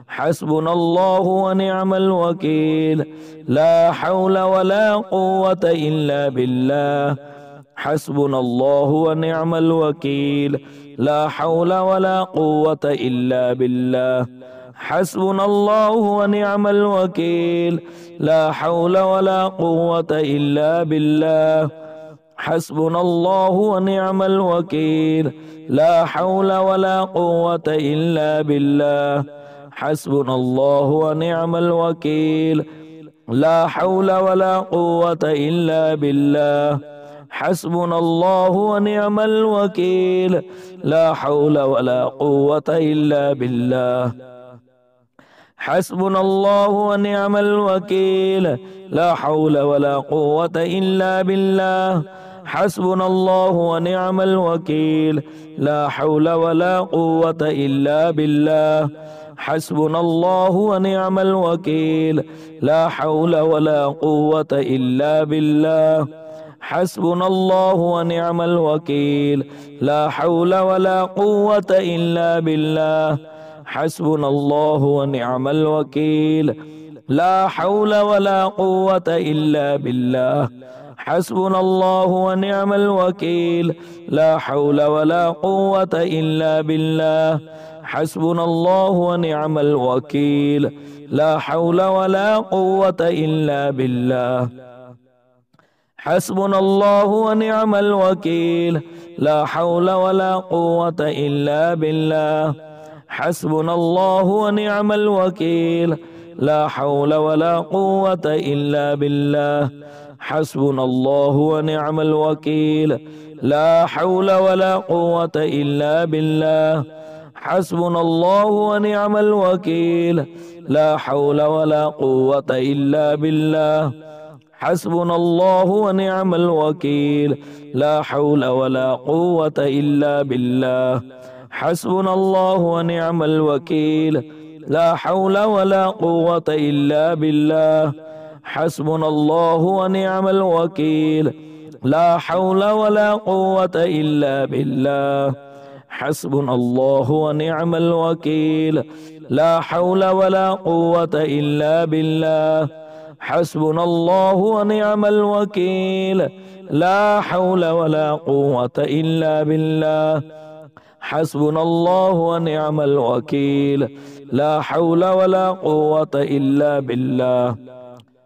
حسبنا الله ونعم الوكيل لا حول ولا قوة إلا بالله حسبنا الله ونعم الوكيل لا حول ولا قوة إلا بالله حسبنا الله ونعم الوكيل لا حول ولا قوة إلا بالله حسبنا الله ونعم الوكيل لا حول ولا قوة إلا بالله حسبنا الله ونعم الوكيل لا حول ولا قوة إلا بالله حسبنا الله ونعم الوكيل لا حول ولا قوة إلا بالله حسبنا الله ونعم الوكيل لا حول ولا قوة إلا بالله حسبنا الله ونعم الوكيل لا حول ولا قوة إلا بالله حسبنا الله ونعم الوكيل لا حول ولا قوة إلا بالله حسبنا الله ونعم الوكيل لا حول ولا قوة إلا بالله حسبنا الله ونعم الوكيل لا حول ولا قوة إلا بالله حسبنا الله ونعم الوكيل لا حول ولا قوة إلا بالله حسبنا الله ونعم الوكيل لا حول ولا قوة إلا بالله حسبنا الله ونعم الوكيل لا حول ولا قوة إلا بالله حسبنا الله ونعم الوكيل لا حول ولا قوة إلا بالله حسبنا الله ونعم الوكيل لا حول ولا قوة إلا بالله حسبنا الله ونعم الوكيل لا حول ولا قوة إلا بالله حسبنا الله ونعم الوكيل لا حول ولا قوة إلا بالله حسبنا الله ونعم الوكيل لا حول ولا قوة إلا بالله حسبنا الله ونعم الوكيل لا حول ولا قوة إلا بالله حسبنا الله ونعم الوكيل لا حول ولا قوة إلا بالله حسبنا الله ونعم الوكيل لا حول ولا قوة إلا بالله حسبنا الله ونعم الوكيل لا حول ولا قوة إلا بالله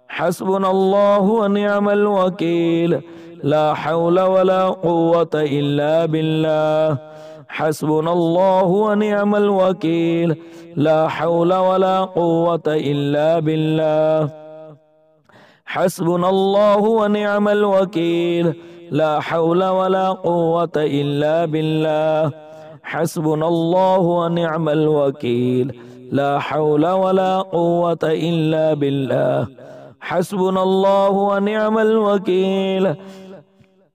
حسبنا الله ونعم الوكيل لا حول ولا قوة إلا بالله حسبنا الله ونعم الوكيل لا حول ولا قوة إلا بالله حسبنا الله ونعم الوكيل لا حول ولا قوة إلا بالله حسبنا الله ونعم الوكيل لا حول ولا قوة إلا بالله حسبنا الله ونعم الوكيل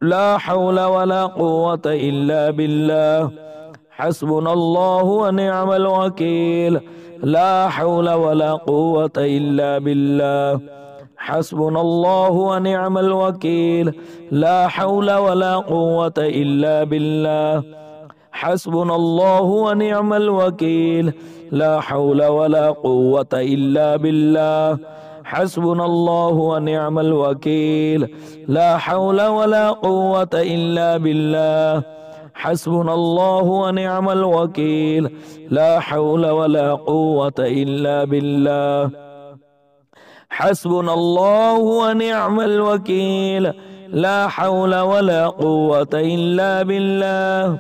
لا حول ولا قوة إلا بالله حسبنا الله ونعم الوكيل لا حول ولا قوة إلا بالله حسبنا الله ونعم الوكيل لا حول ولا قوة إلا بالله حسبنا الله ونعم الوكيل لا حول ولا قوة إلا بالله حسبنا الله ونعم الوكيل لا حول ولا قوة إلا بالله حسبنا الله ونعم الوكيل لا حول ولا قوة إلا بالله حسبنا الله ونعم الوكيل لا حول ولا قوة إلا بالله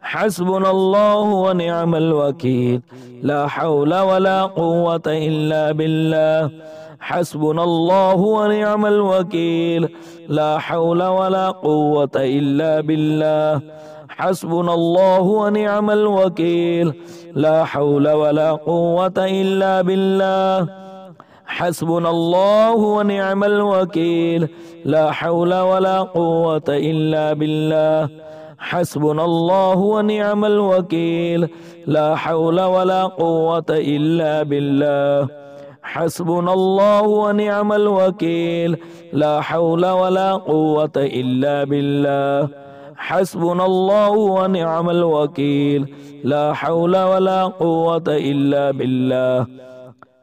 حسبنا الله ونعم الوكيل لا حول ولا قوة إلا بالله حسبنا الله ونعم الوكيل لا حول ولا قوة إلا بالله حسبنا الله ونعم الوكيل لا حول ولا قوة إلا بالله حسبنا الله ونعم الوكيل لا حول ولا قوة إلا بالله حسبنا الله ونعم الوكيل لا حول ولا قوة إلا بالله حسبنا الله ونعم الوكيل لا حول ولا قوة إلا بالله حسبنا الله ونعم الوكيل لا حول ولا قوة إلا بالله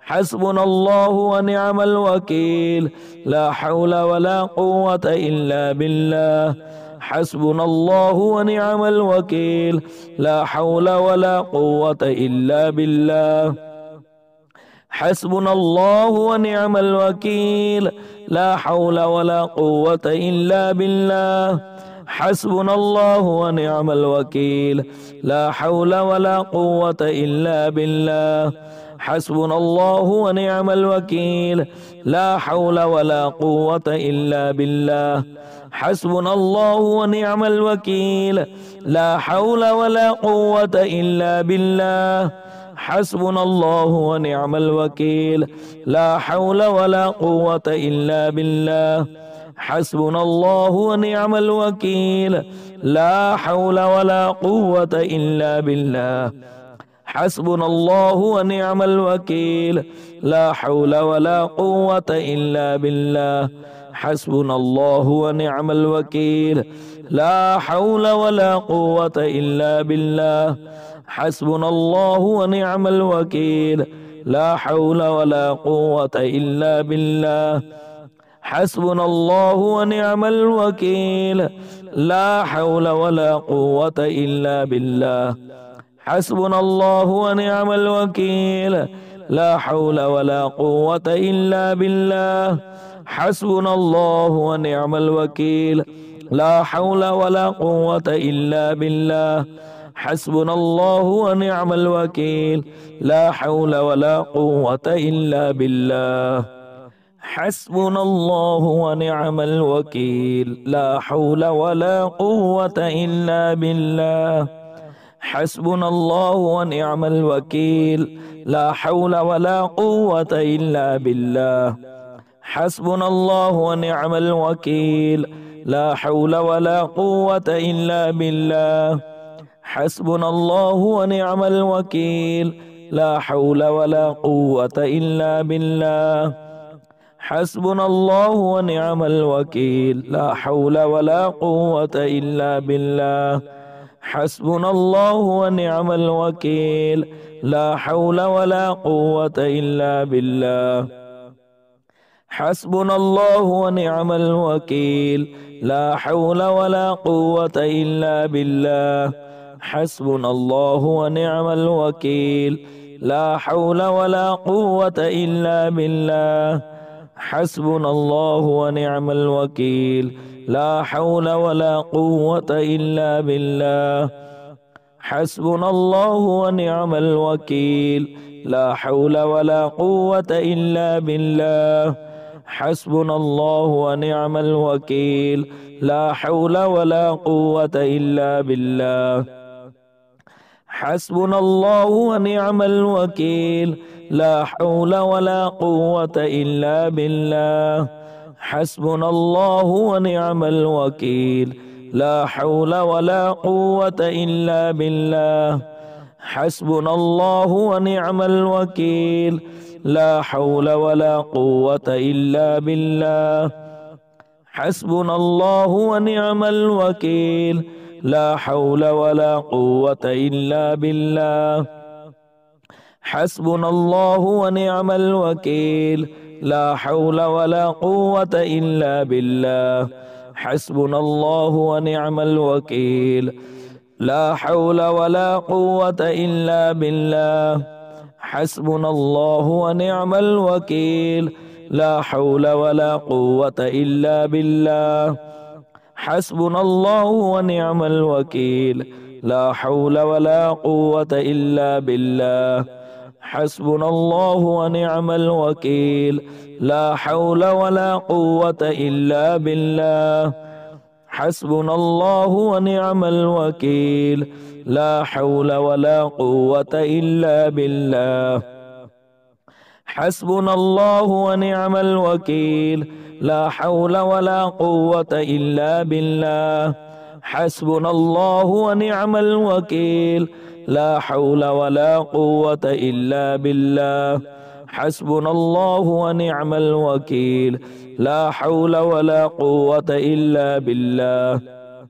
حسبنا الله ونعم الوكيل لا حول ولا قوة إلا بالله حسبنا الله ونعم الوكيل لا حول ولا قوة إلا بالله حسبنا الله ونعم الوكيل لا حول ولا قوة إلا بالله حسبنا الله ونعم الوكيل لا حول ولا قوة إلا بالله حسبنا الله ونعم الوكيل لا حول ولا قوة إلا بالله حسبنا الله ونعم الوكيل لا حول ولا قوة إلا بالله حسبنا الله ونعم الوكيل لا حول ولا قوة إلا بالله حسبنا الله ونعم الوكيل لا حول ولا قوة إلا بالله حسبنا الله ونعم الوكيل لا حول ولا قوة إلا بالله حسبنا الله ونعم الوكيل لا حول ولا قوة إلا بالله حسبنا الله ونعم الوكيل لا حول ولا قوة إلا بالله حسبنا الله ونعم الوكيل لا حول ولا قوة إلا بالله حسبنا الله ونعم الوكيل لا حول ولا قوة إلا بالله حسبنا الله ونعم الوكيل لا حول ولا قوة إلا بالله حسبنا الله ونعم الوكيل لا حول ولا قوة إلا بالله حسبنا الله ونعم الوكيل لا حول ولا قوة إلا بالله حسبنا الله ونعم الوكيل لا حول ولا قوة إلا بالله حسبنا الله ونعم الوكيل لا حول ولا قوة إلا بالله حسبنا الله ونعم الوكيل لا حول ولا قوة إلا بالله حسبنا الله ونعم الوكيل لا حول ولا قوة إلا بالله حسبنا الله ونعم الوكيل لا حول ولا قوة إلا بالله حسبنا الله ونعم الوكيل لا حول ولا قوة إلا بالله حسبنا الله ونعم الوكيل لا حول ولا قوة إلا بالله حسبنا الله ونعم الوكيل لا حول ولا قوة إلا بالله حسبنا الله ونعم الوكيل لا حول ولا قوة إلا بالله حسبنا الله ونعم الوكيل لا حول ولا قوة إلا بالله حسبنا الله ونعم الوكيل لا حول ولا قوة إلا بالله حسبنا الله ونعم الوكيل لا حول ولا قوة إلا بالله حسبنا الله ونعم الوكيل لا حول ولا قوة إلا بالله حسبنا الله ونعم الوكيل لا حول ولا قوة إلا بالله حسبنا الله ونعم الوكيل لا حول ولا قوة إلا بالله حسبنا الله ونعم الوكيل لا حول ولا قوة إلا بالله حسبنا الله ونعم الوكيل لا حول ولا قوة إلا بالله حسبنا الله ونعم الوكيل لا حول ولا قوة إلا بالله حسبنا الله ونعم الوكيل لا حول ولا قوة إلا بالله حسبنا الله ونعم الوكيل لا حول ولا قوة إلا بالله حسبنا الله ونعم الوكيل لا حول ولا قوة إلا بالله حسبنا الله ونعم الوكيل لا حول ولا قوة إلا بالله حسبنا الله ونعم الوكيل لا حول ولا قوة إلا بالله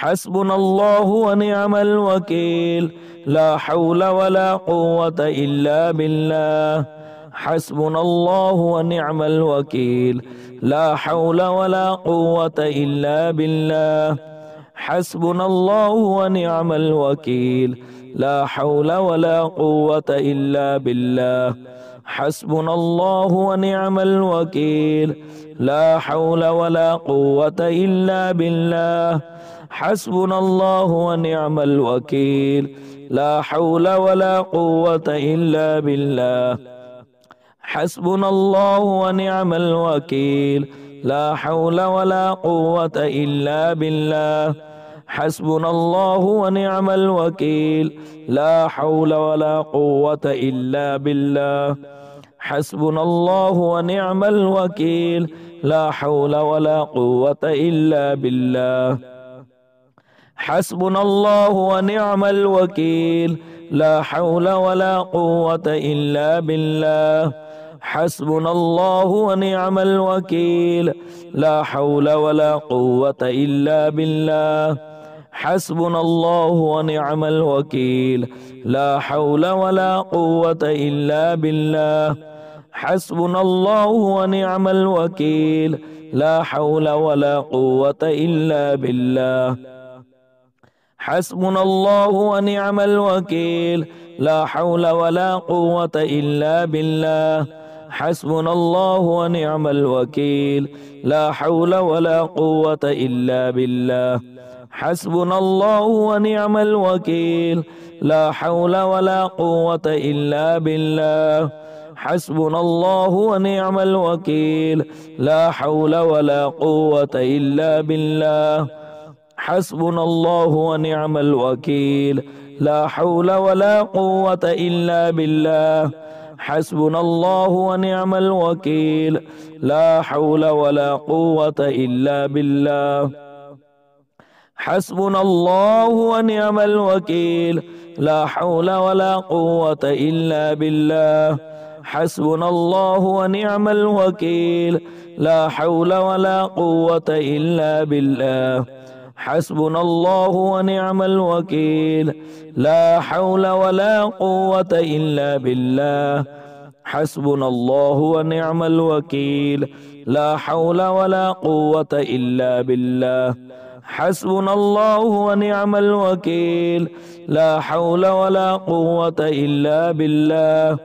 حسبنا الله ونعم الوكيل لا حول ولا قوة إلا بالله حسبنا الله ونعم الوكيل لا حول ولا قوة إلا بالله حسبنا الله ونعم الوكيل لا حول ولا قوة إلا بالله حسبنا الله ونعم الوكيل لا حول ولا قوة إلا بالله حسبنا الله ونعم الوكيل لا حول ولا قوة إلا بالله حسبنا الله ونعم الوكيل لا حول ولا قوة إلا بالله حسبنا الله ونعم الوكيل لا حول ولا قوة إلا بالله حسبنا الله ونعم الوكيل لا حول ولا قوة إلا بالله حسبنا الله ونعم الوكيل لا حول ولا قوة إلا بالله حسبنا الله ونعم الوكيل لا حول ولا قوة إلا بالله حسبنا الله ونعم الوكيل لا حول ولا قوة إلا بالله حسبنا الله ونعم الوكيل لا حول ولا قوة إلا بالله حسبنا الله ونعم الوكيل لا حول ولا قوة إلا بالله حسبنا الله ونعم الوكيل لا حول ولا قوة إلا بالله حسبنا الله ونعم الوكيل لا حول ولا قوة إلا بالله حسبنا الله ونعم الوكيل لا حول ولا قوة إلا بالله حسبنا الله ونعم الوكيل لا حول ولا قوة إلا بالله حسبنا الله ونعم الوكيل لا حول ولا قوة إلا بالله حسبنا الله ونعم الوكيل لا حول ولا قوة إلا بالله حسبنا الله ونعم الوكيل لا حول ولا قوة إلا بالله حسبنا الله ونعم الوكيل لا حول ولا قوة إلا بالله حسبنا الله ونعم الوكيل لا حول ولا قوة إلا بالله حسبنا الله ونعم الوكيل لا حول ولا قوة إلا بالله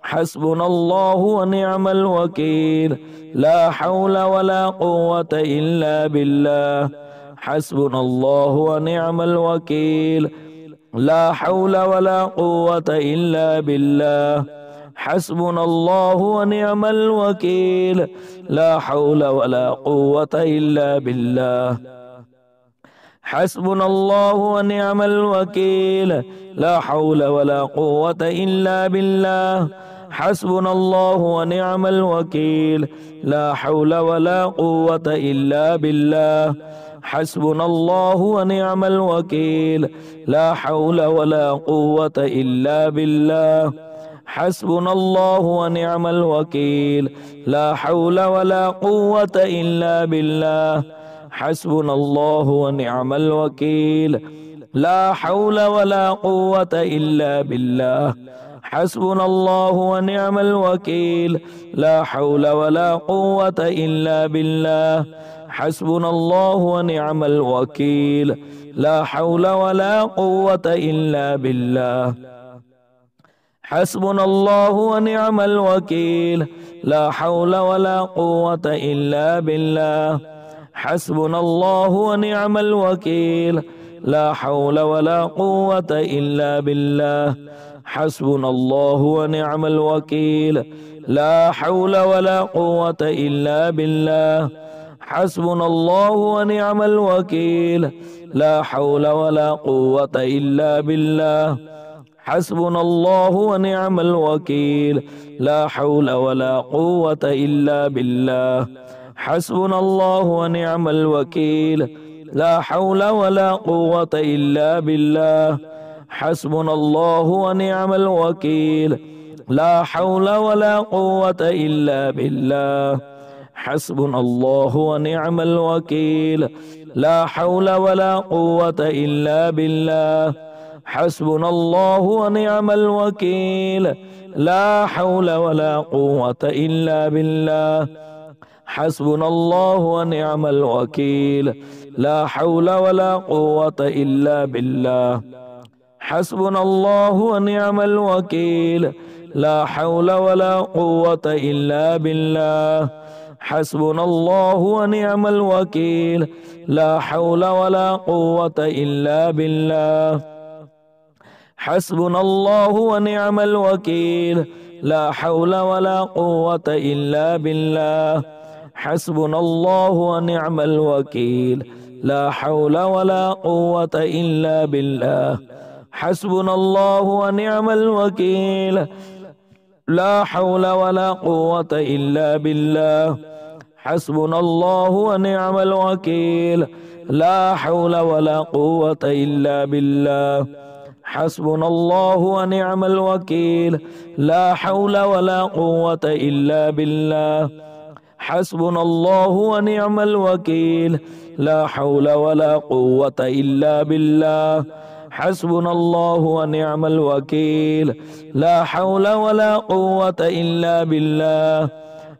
حسبنا الله ونعم الوكيل لا حول ولا قوة إلا بالله حسبنا الله ونعم الوكيل لا حول ولا قوة إلا بالله حسبنا الله ونعم الوكيل لا حول ولا قوة إلا بالله حسبنا الله ونعم الوكيل لا حول ولا قوة إلا بالله حسبنا الله ونعم الوكيل لا حول ولا قوة إلا بالله حسبنا الله ونعم الوكيل لا حول ولا قوة إلا بالله حسبنا الله ونعم الوكيل لا حول ولا قوة إلا بالله حسبنا الله ونعم الوكيل لا حول ولا قوة إلا بالله حسبنا الله ونعم الوكيل لا حول ولا قوة إلا بالله حسبنا الله ونعم الوكيل لا حول ولا قوة إلا بالله حسبنا الله ونعم الوكيل لا حول ولا قوة إلا بالله حسبنا الله ونعم الوكيل لا حول ولا قوة إلا بالله حسبنا الله ونعم الوكيل لا حول ولا قوة إلا بالله حسبنا الله ونعم الوكيل لا حول ولا قوة إلا بالله حسبنا الله ونعم الوكيل لا حول ولا قوة إلا بالله حسبنا الله ونعم الوكيل لا حول ولا قوة إلا بالله حسبنا الله ونعم الوكيل لا حول ولا قوة إلا بالله حسبنا الله ونعم الوكيل لا حول ولا قوة إلا بالله حسبنا الله ونعم الوكيل لا حول ولا قوة إلا بالله حسبنا الله ونعم الوكيل لا حول ولا قوة إلا بالله حسبنا الله ونعم الوكيل لا حول ولا قوة إلا بالله حسبنا الله ونعم الوكيل لا حول ولا قوة إلا بالله حسبنا الله ونعم الوكيل لا حول ولا قوة إلا بالله حسبنا الله ونعم الوكيل لا حول ولا قوة إلا بالله حسبنا الله ونعم الوكيل لا حول ولا قوة إلا بالله حسبنا الله ونعم الوكيل لا حول ولا قوة إلا بالله حسبنا الله ونعم الوكيل لا حول ولا قوة إلا بالله حسبنا الله ونعم الوكيل لا حول ولا قوة إلا بالله حسبنا الله ونعم الوكيل لا حول ولا قوة إلا بالله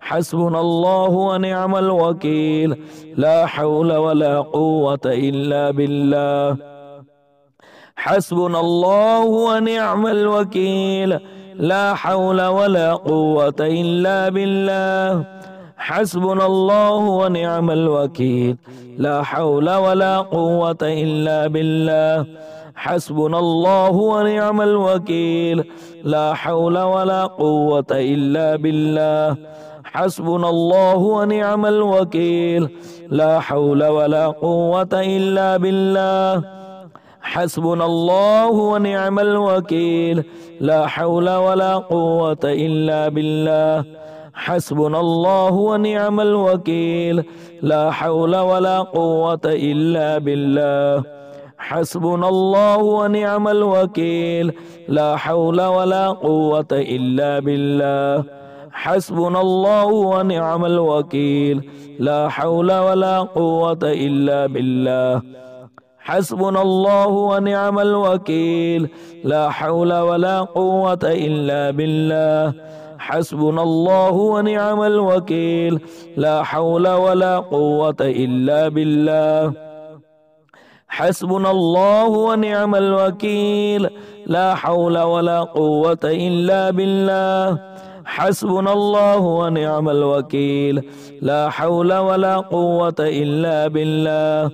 حسبنا الله ونعم الوكيل لا حول ولا قوة إلا بالله حسبنا الله ونعم الوكيل لا حول ولا قوة إلا بالله حسبنا الله ونعم الوكيل لا حول ولا قوة إلا بالله حسبنا الله ونعم الوكيل لا حول ولا قوة إلا بالله حسبنا الله ونعم الوكيل لا حول ولا قوة إلا بالله حسبنا الله ونعم الوكيل لا حول ولا قوة إلا بالله حسبنا الله ونعم الوكيل لا حول ولا قوة إلا بالله حسبنا الله ونعم الوكيل لا حول ولا قوة إلا بالله حسبنا الله ونعم الوكيل لا حول ولا قوة إلا بالله حسبنا الله ونعم الوكيل لا حول ولا قوة إلا بالله حسبنا الله ونعم الوكيل لا حول ولا قوة إلا بالله حسبنا الله ونعم الوكيل لا حول ولا قوة إلا بالله حسبنا الله ونعم الوكيل لا حول ولا قوة إلا بالله